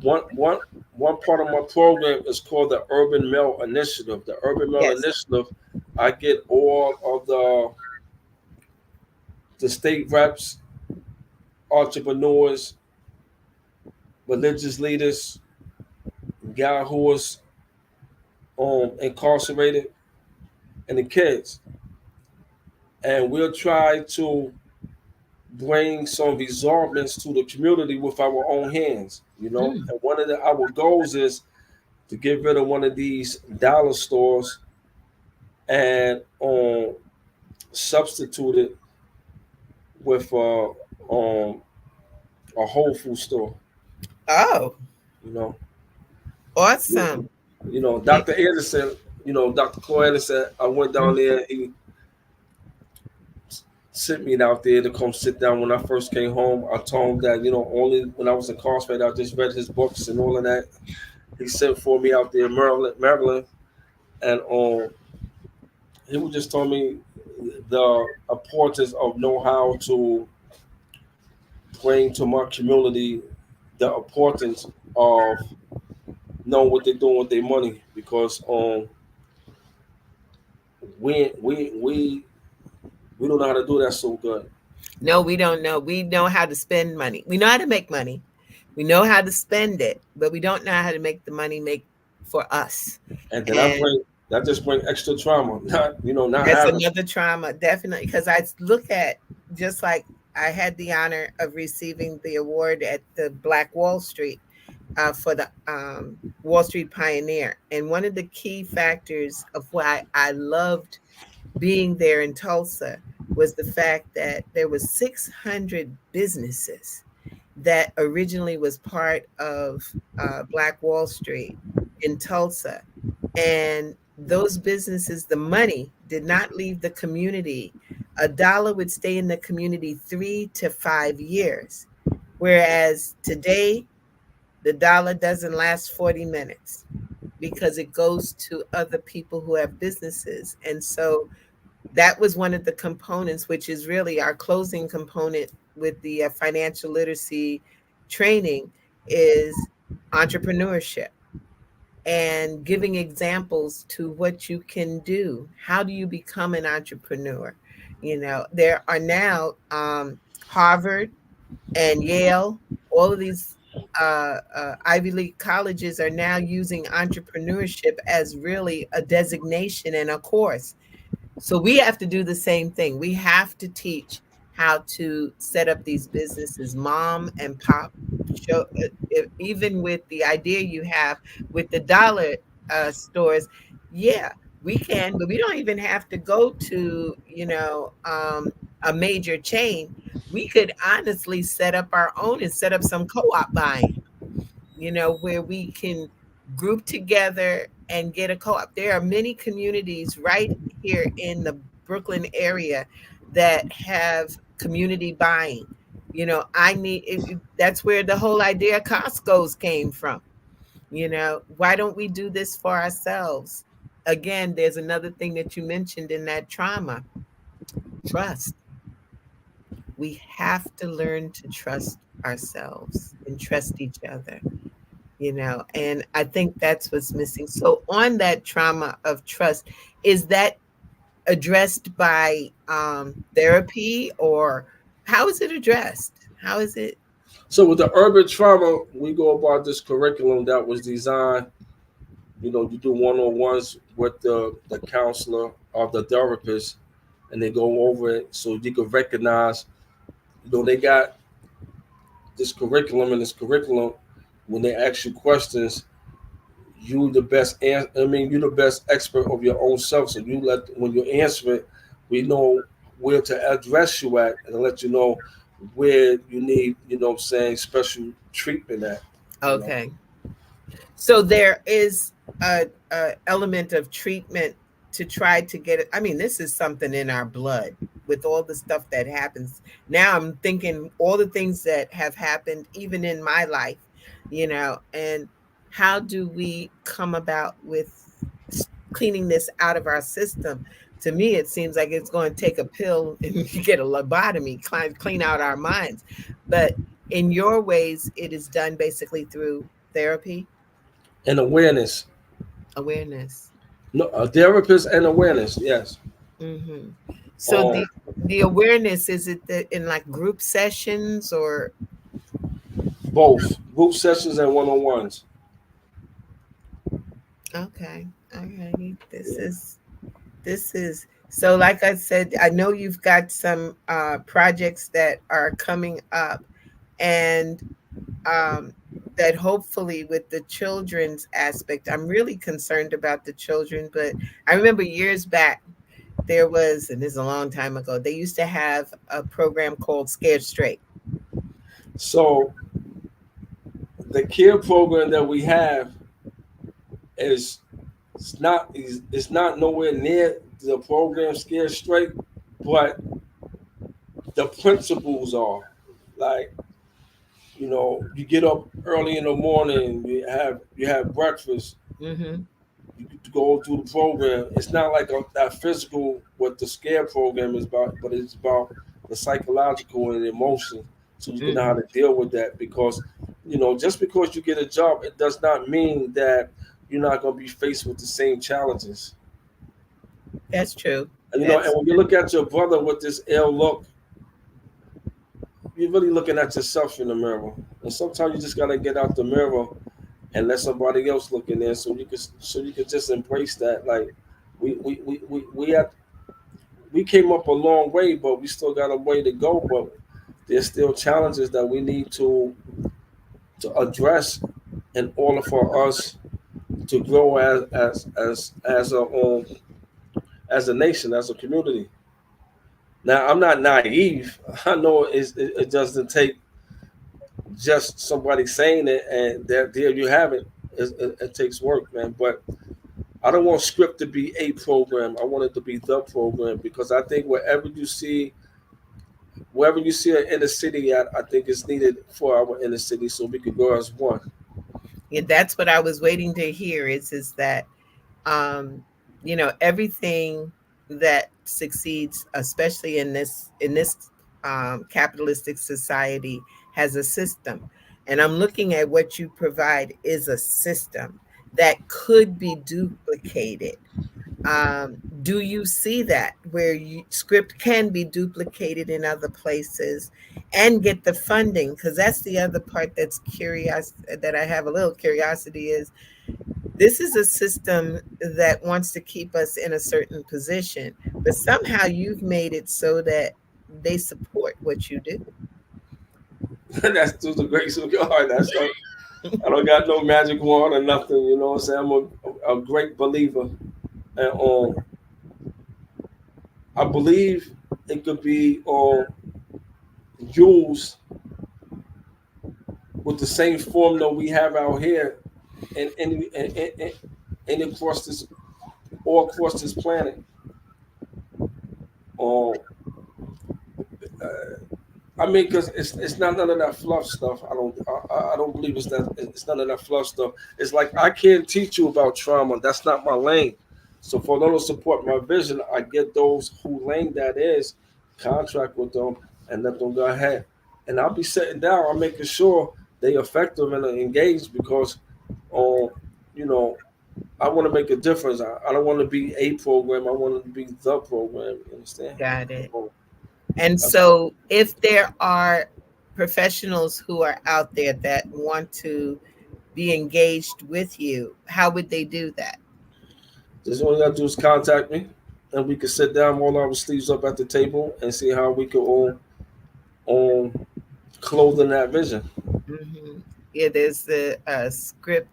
[SPEAKER 5] one one one part of my program is called the Urban Male Initiative. The Urban Male
[SPEAKER 2] Yes.
[SPEAKER 5] Initiative, I get all of the state reps, entrepreneurs, religious leaders, guy who was incarcerated, and the kids, and we'll try to bring some resolvements to the community with our own hands.
[SPEAKER 2] Mm.
[SPEAKER 5] And one of our goals is to get rid of one of these dollar stores and substitute it with a Whole Food store.
[SPEAKER 2] Oh,
[SPEAKER 5] You know,
[SPEAKER 2] awesome.
[SPEAKER 5] Dr. Anderson. Dr. Cole Anderson. I went down
[SPEAKER 2] Mhm.
[SPEAKER 5] there. He sent me out there to come sit down when I first came home. I told him that only when I was incarcerated, I just read his books and all of that. He sent for me out there in Maryland, and he would just told me, the importance of know how to bring to my community the importance of knowing what they're doing with their money, because we don't know how to do that so good.
[SPEAKER 2] No, we don't know. We know how to spend money. We know how to make money. We know how to spend it, but we don't know how to make the money make for us.
[SPEAKER 5] And then
[SPEAKER 2] And
[SPEAKER 5] that just bring extra trauma. Not not
[SPEAKER 2] that's
[SPEAKER 5] having.
[SPEAKER 2] another trauma, definitely. Because I look at, just like I had the honor of receiving the award at the Black Wall Street for the Wall Street Pioneer. And one of the key factors of why I loved being there in Tulsa was the fact that there was 600 businesses that originally was part of Black Wall Street in Tulsa. And those businesses, the money did not leave the community. A dollar would stay in the community 3 to 5 years. Whereas today, the dollar doesn't last 40 minutes because it goes to other people who have businesses. And so that was one of the components, which is really our closing component with the financial literacy training, is entrepreneurship and giving examples to what you can do. How do you become an entrepreneur? There are now Harvard and Yale, all of these Ivy League colleges are now using entrepreneurship as really a designation and a course. So we have to do the same thing. We have to teach how to set up these businesses, mom and pop. Show even with the idea you have with the dollar stores, yeah, we can, but we don't even have to go to a major chain. We could honestly set up our own and set up some co-op buying, where we can group together and get a co-op. There are many communities right here in the Brooklyn area that have community buying. That's where the whole idea of Costco's came from. Why don't we do this for ourselves? Again, there's another thing that you mentioned in that trauma: trust. We have to learn to trust ourselves and trust each other. And I think that's what's missing. So on that trauma of trust, is that addressed by therapy, or how is it addressed? How is it?
[SPEAKER 5] So with the urban trauma, we go about this curriculum that was designed. You do one-on-ones with the counselor or the therapist, and they go over it so you can recognize. They got this curriculum, and this curriculum, when they ask you questions, you're the best expert of your own self. So when you answer it, we know where to address you at, and let you know where you need, special treatment at.
[SPEAKER 2] Okay. So there is a element of treatment to try to get it. I mean, this is something in our blood with all the stuff that happens. Now I'm thinking all the things that have happened, even in my life, and how do we come about with cleaning this out of our system? To me, it seems like it's going to take a pill and get a lobotomy, clean out our minds. But in your ways, it is done basically through therapy,
[SPEAKER 5] And awareness.
[SPEAKER 2] awareness.
[SPEAKER 5] No, a therapist and awareness. Yes.
[SPEAKER 2] Hmm. So the awareness, is it in like group sessions or?
[SPEAKER 5] Both group sessions and one-on-ones.
[SPEAKER 2] Okay. Okay. This is so, like I said, I know you've got some projects that are coming up, and that hopefully with the children's aspect, I'm really concerned about the children. But I remember years back, there was, and this is a long time ago, they used to have a program called Scared Straight.
[SPEAKER 5] So the care program that we have is it's not nowhere near the program Scared Straight, but the principles are like, you get up early in the morning, you have breakfast,
[SPEAKER 2] Mm-hmm.
[SPEAKER 5] you go through the program. It's not like that physical what the scare program is about, but it's about the psychological and emotion, so you can know how to deal with that. Because just because you get a job, it does not mean that you're not going to be faced with the same challenges.
[SPEAKER 2] That's true.
[SPEAKER 5] And when you look at your brother with this ill look, you're really looking at yourself in the mirror. And sometimes you just gotta get out the mirror and let somebody else look in there, so you could just embrace that. Like we came up a long way, but we still got a way to go. But there's still challenges that we need to address in order for us to grow as a nation, as a community. Now, I'm not naive. I know it doesn't take just somebody saying it and there you have it. It takes work, man. But I don't want script to be a program. I want it to be the program, because I think wherever you see an inner city at, I think it's needed for our inner city so we could go as one.
[SPEAKER 2] Yeah, that's what I was waiting to hear. Is that um, everything that succeeds, especially in this capitalistic society, has a system, and I'm looking at what you provide is a system that could be duplicated. Do you see that where script can be duplicated in other places and get the funding? Because that's the other part that's curious, that I have a little curiosity is, this is a system that wants to keep us in a certain position, but somehow you've made it so that they support what you do.
[SPEAKER 5] That's through the grace of God. I don't got no magic wand or nothing. You know what I'm saying? I'm a great believer, and I believe it could be used with the same formula we have out here, and across this all across this planet. Um, I mean, because it's not none of that fluff stuff. I don't believe it's none of that fluff stuff. It's like I can't teach you about trauma. That's not my lane. So for them to support my vision, I get those who lane that is, contract with them and let them go ahead. And I'll be sitting down. I'm making sure they effective and engaged, because, um, you know, I want to make a difference. I don't want to be a program. I want to be the program. You understand?
[SPEAKER 2] Got it.
[SPEAKER 5] So
[SPEAKER 2] And
[SPEAKER 5] that's
[SPEAKER 2] so, if there are professionals who are out there that want to be engaged with you, how would they do that?
[SPEAKER 5] just all you gotta do is contact me, and we can sit down, roll our sleeves up at the table, and see how we can all clothe in that vision.
[SPEAKER 2] Hmm. Yeah, there's the script.com,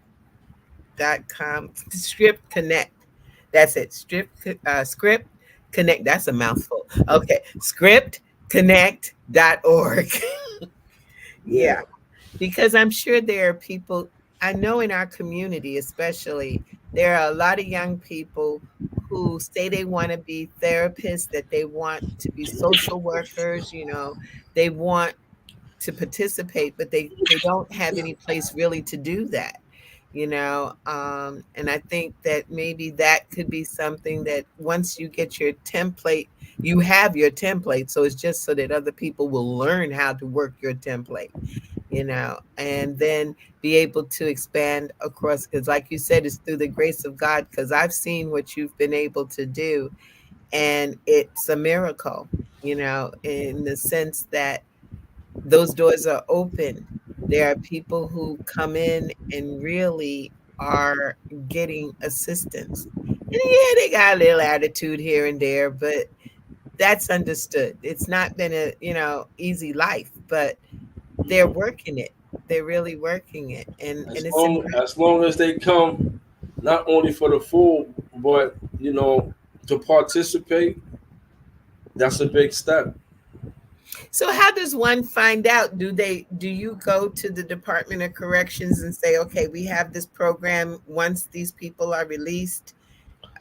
[SPEAKER 2] script connect. That's it. Script connect. That's a mouthful. Okay. Scriptconnect.org.
[SPEAKER 5] Yeah,
[SPEAKER 2] Yeah. Because I'm sure there are people, I know in our community, especially, there are a lot of young people who say they want to be therapists, that they want to be social workers, they want to participate, but they don't have any place really to do that. And I think that maybe that could be something that once you get your template, you have your template, so it's just so that other people will learn how to work your template, and then be able to expand across, because like you said, it's through the grace of God, because I've seen what you've been able to do, and it's a miracle, in the sense that those doors are open. There are people who come in and really are getting assistance. And yeah, they got a little attitude here and there, but that's understood. It's not been a, easy life, but they're working it. They're really working it. And it's
[SPEAKER 5] as long as they come, not only for the food, but to participate, that's a big step.
[SPEAKER 2] so how does one find out? Do you go to the Department of Corrections and say, okay, we have this program once these people are released?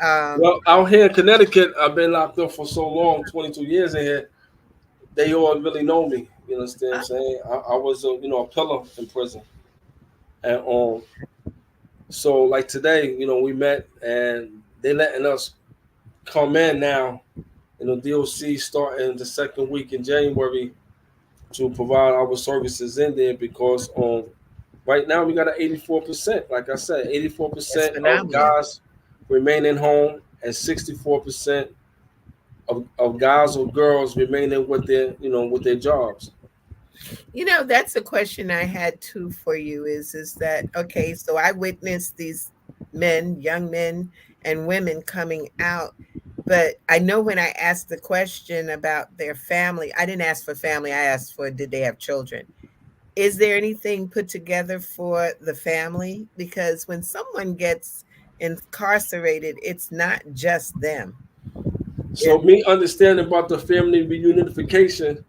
[SPEAKER 2] Um,
[SPEAKER 5] Well, out here in Connecticut, I've been locked up for so long, 22 years in here. They all really know me. You understand what I'm saying? I was a pillar in prison, and So like today, we met and they letting us come in now. DOC starting the second week in January to provide our services in there because right now we got an 84%. Like I said,
[SPEAKER 2] That's
[SPEAKER 5] 84% of
[SPEAKER 2] phenomenal.
[SPEAKER 5] guys remaining home and 64% of guys or girls remaining with their jobs.
[SPEAKER 2] That's a question I had too for you is that okay, so I witnessed these men, young men and women coming out, but I know when I asked the question about their family, I didn't ask for family, I asked for did they have children. Is there anything put together for the family? Because when someone gets incarcerated, it's not just them.
[SPEAKER 5] So me understanding about the family reunification,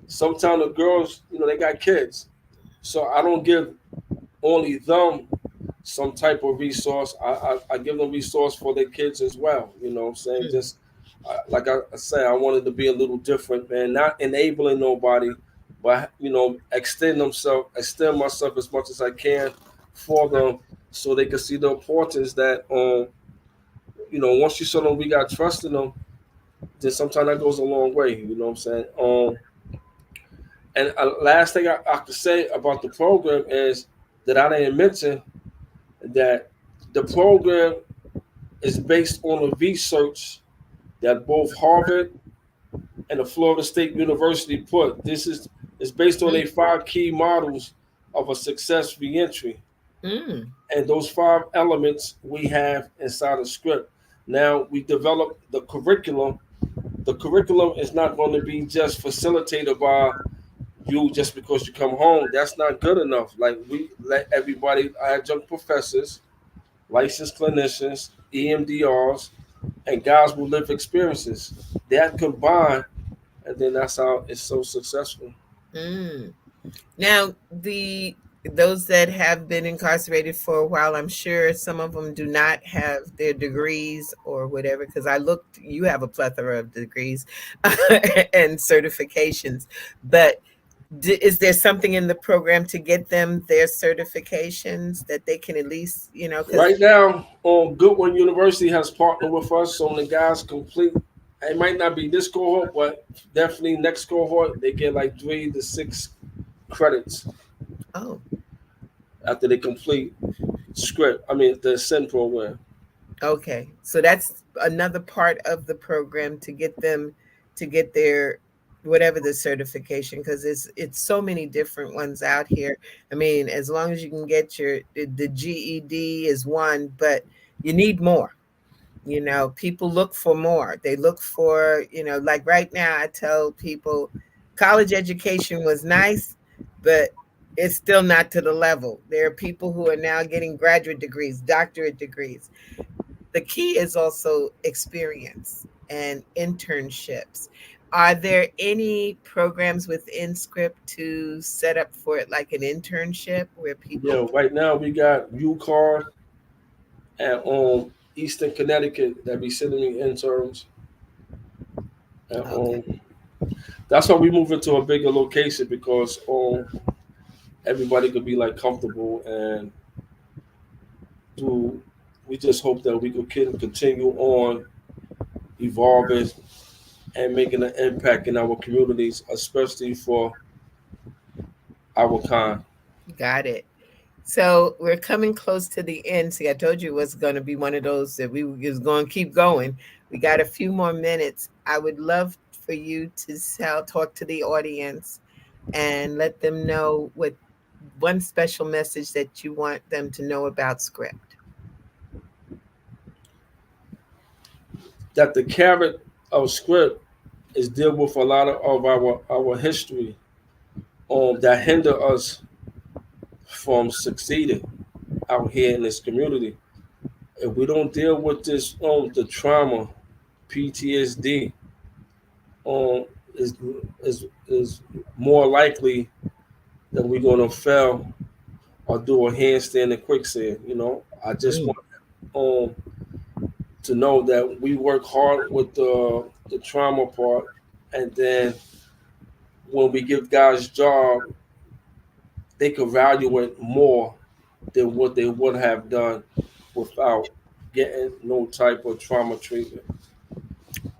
[SPEAKER 5] sometimes the girls, they got kids. So I don't give only them some type of resource. I give them resource for their kids as well. You know what I'm saying?
[SPEAKER 2] Mm,
[SPEAKER 5] Just like I say, I wanted to be a little different, man. Not enabling nobody, but extend myself as much as I can for them, so they can see the importance that once you show them we got trust in them, then sometimes that goes a long way. You know what I'm saying? And last thing I could say about the program is that I didn't mention that the program is based on a research that both Harvard and the Florida State University put. This is based on
[SPEAKER 2] mm,
[SPEAKER 5] a 5 key models of a success reentry,
[SPEAKER 2] mm.
[SPEAKER 5] and those 5 elements we have inside of SCRIP. Now we develop the curriculum. The curriculum is not going to be just facilitated by you just because you come home. That's not good enough. Like we let everybody, adjunct professors, licensed clinicians, EMDRs, and guys with lived experiences. That combined, and then that's how it's so successful.
[SPEAKER 2] Mm. Now, those that have been incarcerated for a while, I'm sure some of them do not have their degrees or whatever. Because I looked, you have a plethora of degrees and certifications. But is there something in the program to get them their certifications that they can at least, because
[SPEAKER 5] Right now, Goodwin University has partnered with us, so when the guys complete, it might not be this cohort, but definitely next cohort, they get like 3 to 6 credits
[SPEAKER 2] oh,
[SPEAKER 5] after they complete script. I mean, the SEND program.
[SPEAKER 2] okay. So that's another part of the program to get them to get their whatever the certification because it's so many different ones out here. I mean, as long as you can get the GED is one, but you need more. People look for more. They look for, like right now I tell people college education was nice, but it's still not to the level. There are people who are now getting graduate degrees, doctorate degrees. The key is also experience and internships. Are there any programs within SCRIP to set up for it like an internship where people
[SPEAKER 5] Yeah, right now we got UCAR and Eastern Connecticut that be sending me interns. And
[SPEAKER 2] okay,
[SPEAKER 5] that's why we move into a bigger location because everybody could be like comfortable and do. We just hope that we could continue on evolving and making an impact in our communities, especially for our kind.
[SPEAKER 2] got it. So we're coming close to the end. See, I told you it was going to be one of those that we was going to keep going. We got a few more minutes. I would love for you to talk to the audience and let them know what one special message that you want them to know about script.
[SPEAKER 5] That the carrot of script is deal with a lot of our history that hinder us from succeeding out here in this community. If we don't deal with this the trauma, PTSD, um is is more likely that we're gonna fail or do a handstand in quicksand. I just
[SPEAKER 2] Mm,
[SPEAKER 5] want to know that we work hard with the trauma part, and then when we give guys job, they can value it more than what they would have done without getting no type of trauma treatment.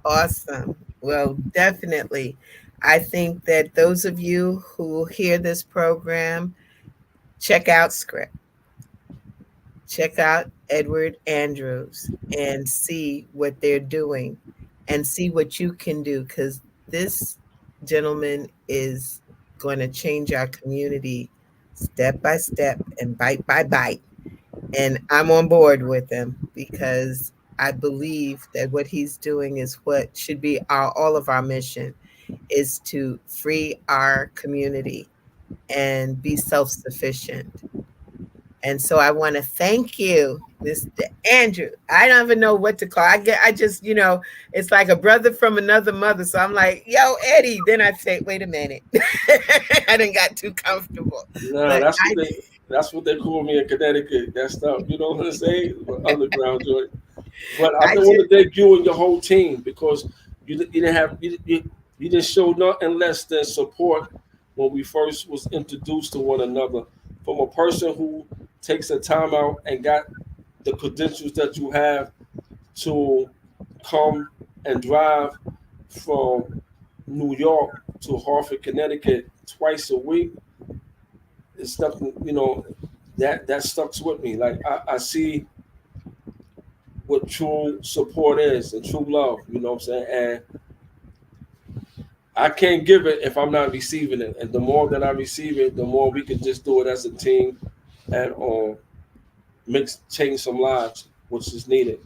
[SPEAKER 2] Awesome. Well, definitely. I think that those of you who hear this program, check out SCRIP. Check out Edward Andrews and see what they're doing and see what you can do, because this gentleman is going to change our community step by step and bite by bite. And I'm on board with him because I believe that what he's doing is what should be all of our mission, is to free our community and be self-sufficient. And so I want to thank you, Mr. Andrew. I don't even know what to call. I just, it's like a brother from another mother. So I'm like, yo, Eddie. Then I say, wait a minute. I done got too comfortable.
[SPEAKER 5] No, that's what they call me in Connecticut. That stuff, you know what I'm saying? Underground joint. But I want to thank you and your whole team, because you didn't show nothing less than support when we first was introduced to one another. From a person who takes the time out and got the credentials that you have to come and drive from New York to Hartford, Connecticut twice a week, it's something, that stuck with me. Like I see what true support is and true love, you know what I'm saying? And I can't give it if I'm not receiving it. And the more that I receive it, the more we can just do it as a team and change some lives, which is needed.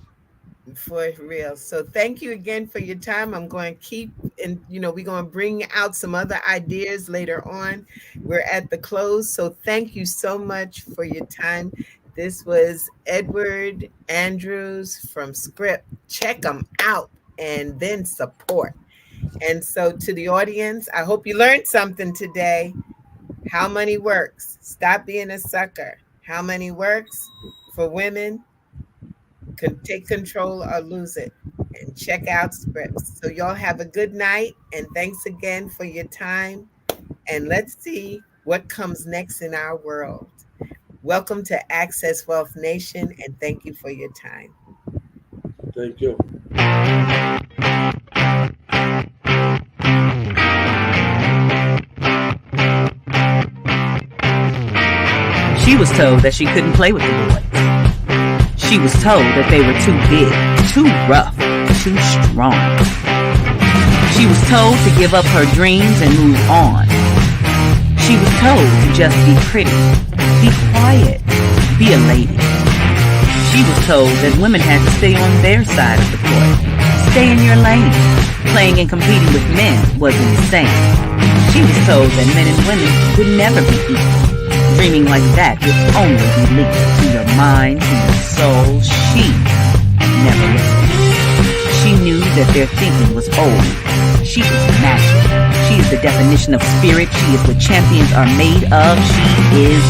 [SPEAKER 2] For real. So thank you again for your time. I'm going to keep, and we're going to bring out some other ideas later on. We're at the close. So thank you so much for your time. This was Edward Andrews from SCRIP. Check them out and then support. And so to the audience, I hope you learned something today. How money works. Stop being a sucker. How money works for women. Can take control or lose it. And check out SCRIPs. So y'all have a good night. And thanks again for your time. And let's see what comes next in our world. Welcome to Access Wealth Nation. And thank you for your time.
[SPEAKER 5] Thank you.
[SPEAKER 4] She was told that she couldn't play with the boys. She was told that they were too big, too rough, too strong. She was told to give up her dreams and move on. She was told to just be pretty, be quiet, be a lady. She was told that women had to stay on their side of the court, stay in your lane. Playing and competing with men was insane. She was told that men and women would never be equal. Dreaming like that would only be linked to your mind, to your soul. She never listened. She knew that their thinking was old. She is magic. She is the definition of spirit. She is what champions are made of. She is